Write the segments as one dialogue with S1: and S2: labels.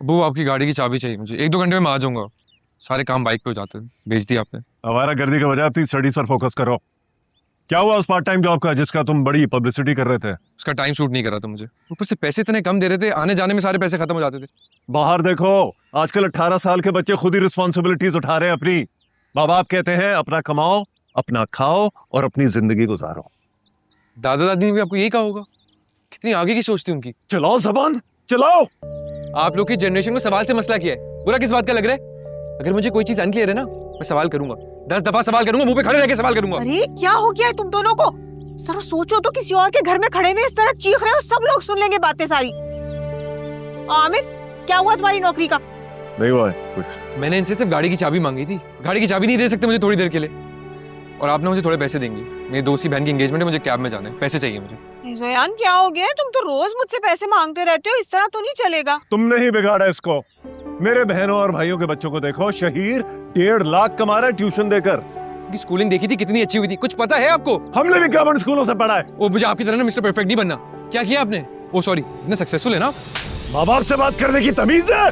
S1: वो आपकी गाड़ी की चाबी चाहिए मुझे, 1-2 घंटे में मैं आ जाऊंगा। सारे काम बाइक पे हो जाते हैं, भेज दिया आपने।
S2: आवारागर्दी के बजाय अपनी स्टडीज पर फोकस करो। क्या हुआ उस पार्ट टाइम जॉब का जिसका तुम बड़ी पब्लिसिटी कर रहे थे?
S1: उसका टाइम सूट नहीं कर रहा था मुझे, ऊपर से पैसे इतने कम दे रहे थे, आने जाने में सारे पैसे खत्म हो जाते थे।
S2: बाहर देखो, आजकल 18 साल के बच्चे खुद ही रिस्पॉन्सिबिलिटीज उठा रहे हैं अपनी। माँ बाप कहते हैं अपना कमाओ, अपना खाओ और अपनी जिंदगी गुजारो।
S1: दादा दादी ने भी आपको यही कहा होगा। कितनी आगे की सोच थी उनकी।
S2: चलाओ जबान, चलाओ।
S1: आप लोग की जनरेशन को सवाल से मसला किया है, बुरा किस बात का लग रहा है? अगर मुझे कोई चीज अनक्लियर है ना, मैं सवाल करूंगा, 10 दफा सवाल करूंगा, मुंह पे खड़े रह के सवाल करूंगा।
S3: अरे क्या हो गया है तुम दोनों को? सर सोचो तो, किसी और के घर में खड़े हुए इस तरह चीख रहे हो, सब लोग सुन लेंगे बातें सारी। आमिर, क्या हुआ तुम्हारी नौकरी का?
S2: नहीं हुआ है कुछ।
S1: मैंने इनसे सिर्फ गाड़ी की चाबी मांगी थी। गाड़ी की चाबी नहीं दे सकते मुझे थोड़ी देर के लिए? और आपने मुझे थोड़े पैसे देंगे, मेरी दोस्त की बहन की एंगेजमेंट है, मुझे कैब में जाना है, पैसे चाहिए मुझे।
S3: रेयान क्या हो गया है? तुम तो रोज मुझसे पैसे मांगते रहते हो, इस तरह तो नहीं चलेगा।
S2: तुमने ही बिगाड़ा इसको। मेरे बहनों और भाइयों के बच्चों को देखो, शहीर 1.5 लाख कमा रहा है ट्यूशन देकर।
S1: की स्कूलिंग देखी थी कितनी अच्छी हुई थी, कुछ पता है आपको?
S2: हमने भी गवर्नमेंट स्कूलों से पढ़ा है।
S1: ओ, मुझे आपकी तरह ना मिस्टर परफेक्ट नहीं बनना। क्या किया आपने? ओ सॉरी, इतने सक्सेसफुल है ना।
S2: माँ बाप से बात करने की तमीज है?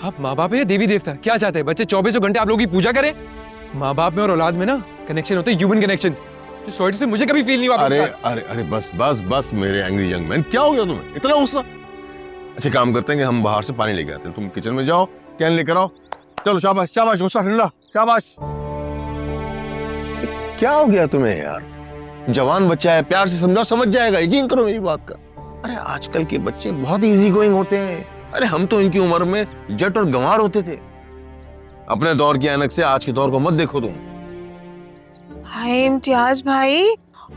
S1: आप माँ बाप है या देवी देवता? क्या चाहते हैं बच्चे 24 घंटे आप लोगों की पूजा करें? माँ बाप में और औलाद में ना कनेक्शन होता है, ह्यूमन कनेक्शन। जो सॉरी से मुझे कभी फील नहीं हुआ।
S4: अरे अरे अरे बस बस बस मेरे एंग्री यंग मैन, क्या हो गया तुम्हें इतना गुस्सा? अच्छा काम करते हैं कि हम बाहर से पानी लेके आते हैं, तुम किचन में जाओ, कैन लेकर आओ। चलो शाबाश शाबाश, गुस्सा ठंडा, शाबाश। क्या हो गया तुम्हें यार? जवान बच्चा है, प्यार से समझाओ, समझ जाएगा, यकीन करो मेरी बात का। अरे आजकल के बच्चे बहुत इजी गोइंग होते हैं। अरे हम तो इनकी उम्र में जट और गंवार होते थे। अपने दौर की ऐनक से आज के दौर को मत देखो तुम।
S3: भाई इम्तियाज भाई,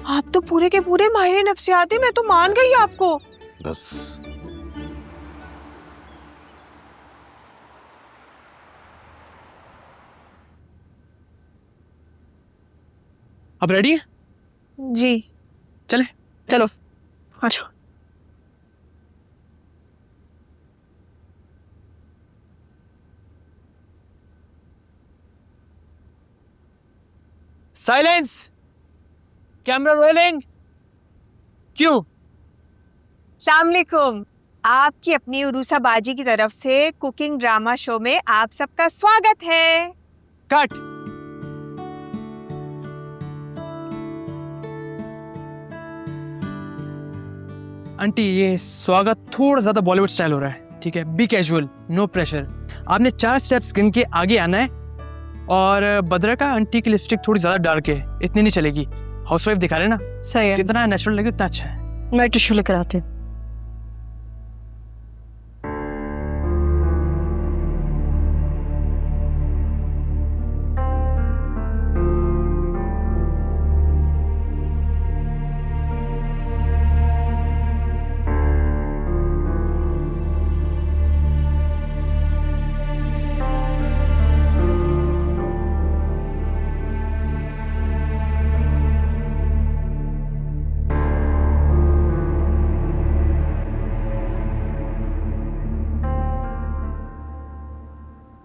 S3: आप तो पूरे के पूरे माहिर नफ्सियात हैं, मैं तो मान गई आपको।
S4: बस
S5: आप रेडी हैं?
S3: जी
S5: चले
S3: चलो अच्छा।
S5: Silence, camera rolling. क्यों?
S3: अस्सलाम वालेकुम। आपकी अपनी उरूसा बाजी की तरफ से कुकिंग ड्रामा शो में आप सबका स्वागत है।
S5: कट। आंटी ये स्वागत थोड़ा ज्यादा बॉलीवुड स्टाइल हो रहा है, ठीक है? Be casual, no pressure. आपने 4 स्टेप्स गिन के आगे आना है। और बद्रा का आंटी की लिपस्टिक थोड़ी ज्यादा डार्क है, इतनी नहीं चलेगी। हाउसवाइफ दिखा रहे ना,
S3: सही है।
S5: जितना नेचुरल लगे उतना अच्छा है।
S3: मैं टिश्यू लेकर आती हूँ।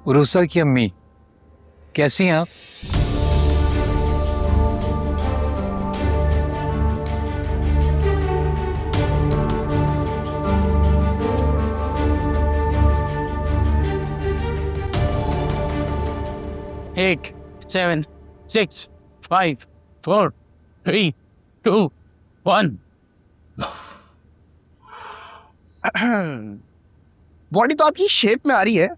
S6: उरूसा की अम्मी, कैसी हैं आप?
S5: एट 7 6 5 4 3 2 1।
S7: बॉडी तो आपकी शेप में आ रही है,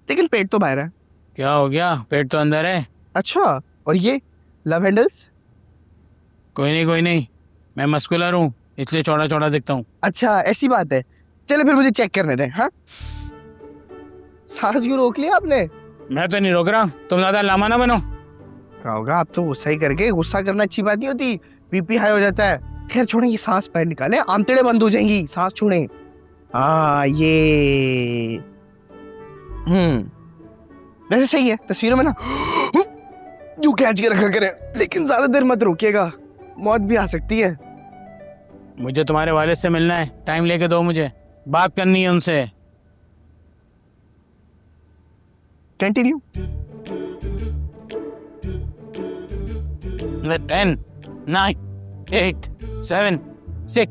S7: लेकिन पेट तो बाहर है।
S5: क्या हो गया? पेट तो अंदर है।
S7: अच्छा, और ये लव हैंडल्स?
S5: कोई नहीं, मैं मस्कुलर हूँ इसलिए चौड़ा चौड़ा दिखता हूँ।
S7: अच्छा ऐसी बात है, चलो फिर मुझे चेक करने दें। हाँ, सांस क्यों रोक लिया आपने?
S5: मैं तो नहीं रोक रहा, तुम ज्यादा लामा ना बनो।
S7: क्या होगा, आप तो गुस्सा ही करके, गुस्सा करना अच्छी बात नहीं होती, बीपी हाई हो जाता है। खैर छोड़ें, ये सांस पैर निकाले, आंतड़े बंद हो जाएंगी, सांस छोड़ें। हाँ ये वैसे सही है, तस्वीरों में ना यूं खींच के रखा करें, लेकिन ज्यादा देर मत रोकिएगा, मौत भी आ सकती है।
S5: मुझे तुम्हारे वालिद से मिलना है, टाइम लेके दो, मुझे बात करनी है उनसे।
S7: कंटिन्यू।
S5: 10 9 8 7 6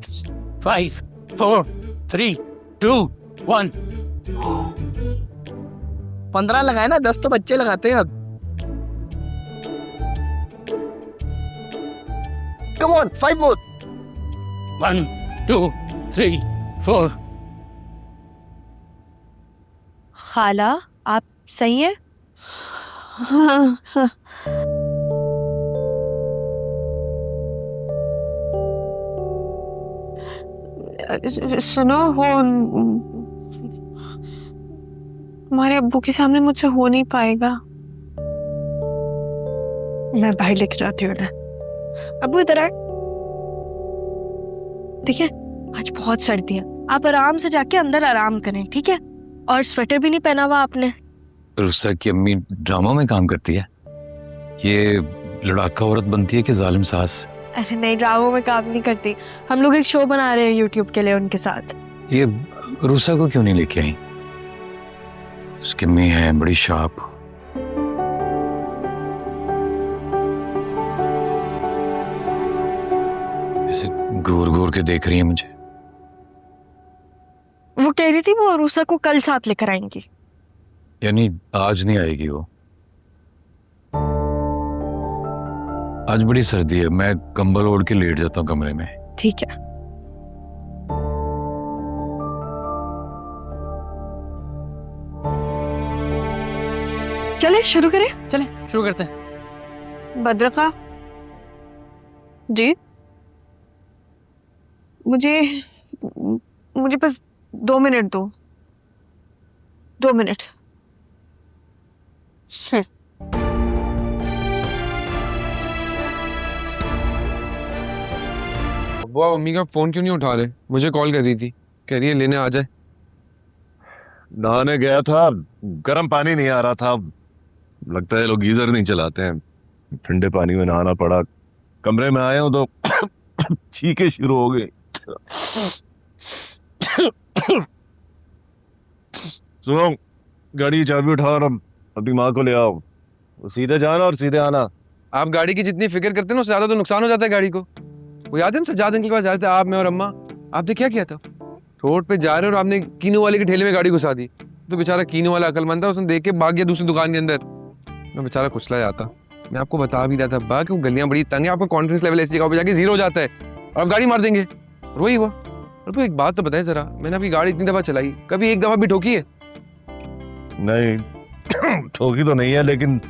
S5: 5 4 3
S6: 2 1
S7: 15 लगाए ना, 10 तो बच्चे लगाते हैं अब। Come on, 5 more.
S6: 1 2 3 4
S8: खाला आप सही हैं?
S3: हाँ, हाँ। सुनो, वो हमारे अब्बू के सामने मुझसे हो नहीं पाएगा।
S8: मैं बाहर लेके जाती हूँ ना। अब्बू इधर आए। देखिए आज बहुत सर्दी है, आप आराम से जाके अंदर आराम करें, ठीक है? और स्वेटर भी नहीं पहना हुआ आपने।
S6: रुस्सा की अम्मी ड्रामा में काम करती है। ये लड़ाका औरत बनती है कि जालिम सास?
S8: अरे नहीं, ड्रामों में काम नहीं करती। हम लोग एक शो बना रहे हैं यूट्यूब के लिए उनके साथ।
S6: ये रुस्सा को क्यों नहीं लेके आई? उसकी अम्मी है बड़ी शार्प। ऐसे घूर घूर के देख रही है मुझे।
S8: वो कह रही थी वो रूसा को कल साथ लेकर आएंगी।
S6: यानी आज नहीं आएगी वो? आज बड़ी सर्दी है, मैं कंबल ओढ़ के लेट जाता हूँ कमरे में।
S8: ठीक है। चले शुरू करें?
S5: चलें शुरू करते हैं।
S3: भद्रका
S8: जी
S3: मुझे बस 2 मिनट दो। 2 मिनट।
S1: वो आप अम्मी का फोन क्यों नहीं उठा रहे? मुझे कॉल कर रही थी, कह रही है लेने आ जाए।
S2: नहाने गया था, गर्म पानी नहीं आ रहा था। लगता है लोग गीजर नहीं चलाते हैं, ठंडे पानी में नहाना पड़ा। कमरे में आए हो तो चीखें शुरू हो गई। सुनो, गाड़ी की चाबी उठाओ और अपनी माँ को ले आओ। सीधे जाना और सीधे आना।
S1: आप गाड़ी की जितनी फिक्र करते हैं ना उससे ज्यादा तो नुकसान हो जाता है गाड़ी को। वो याद है हम सज्जाद अंकल के पास जा रहे थे, आप, मैं और अम्मा। आपने क्या किया था? रोड पे जा रहे और आपने कीनो वाले के ठेले में गाड़ी घुसा दी। तो बेचारा कीनो वाला अकलमंद था, उसने देख के भाग गया दूसरी दुकान के अंदर। मैं बेचारा कुचला जाता। मैं आपको बता भी रहा था बा कि वो गलियां बड़ी तंग है, आपका कॉन्फिडेंस लेवल ऐसी जगह पे जाके 0 हो जाता है और आप गाड़ी मार देंगे। और वही हुआ। और एक बात तो बताए जरा, मैंने आपकी गाड़ी इतनी दफा चलाई, कभी एक दफा भी ठोकी है?
S2: नहीं, ठोकी तो नहीं है, लेकिन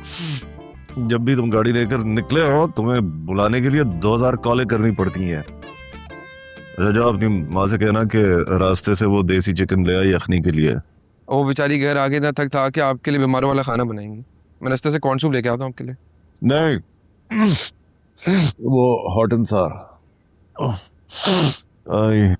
S2: जब भी तुम गाड़ी लेकर निकले हो तुम्हें बुलाने के लिए 2000 कॉलें करनी पड़ती हैं। अच्छा, जाओ अपनी माँ से कहना कि रास्ते से वो देसी चिकन ले आई यखनी के लिए।
S1: वो बेचारी घर आगे ना थक था के आपके लिए बीमारों वाला खाना बनाएंगी। मैं रास्ते से कॉर्न सूप लेके आता हूँ आपके लिए।
S2: नहीं, वो हॉट एंड सार। आई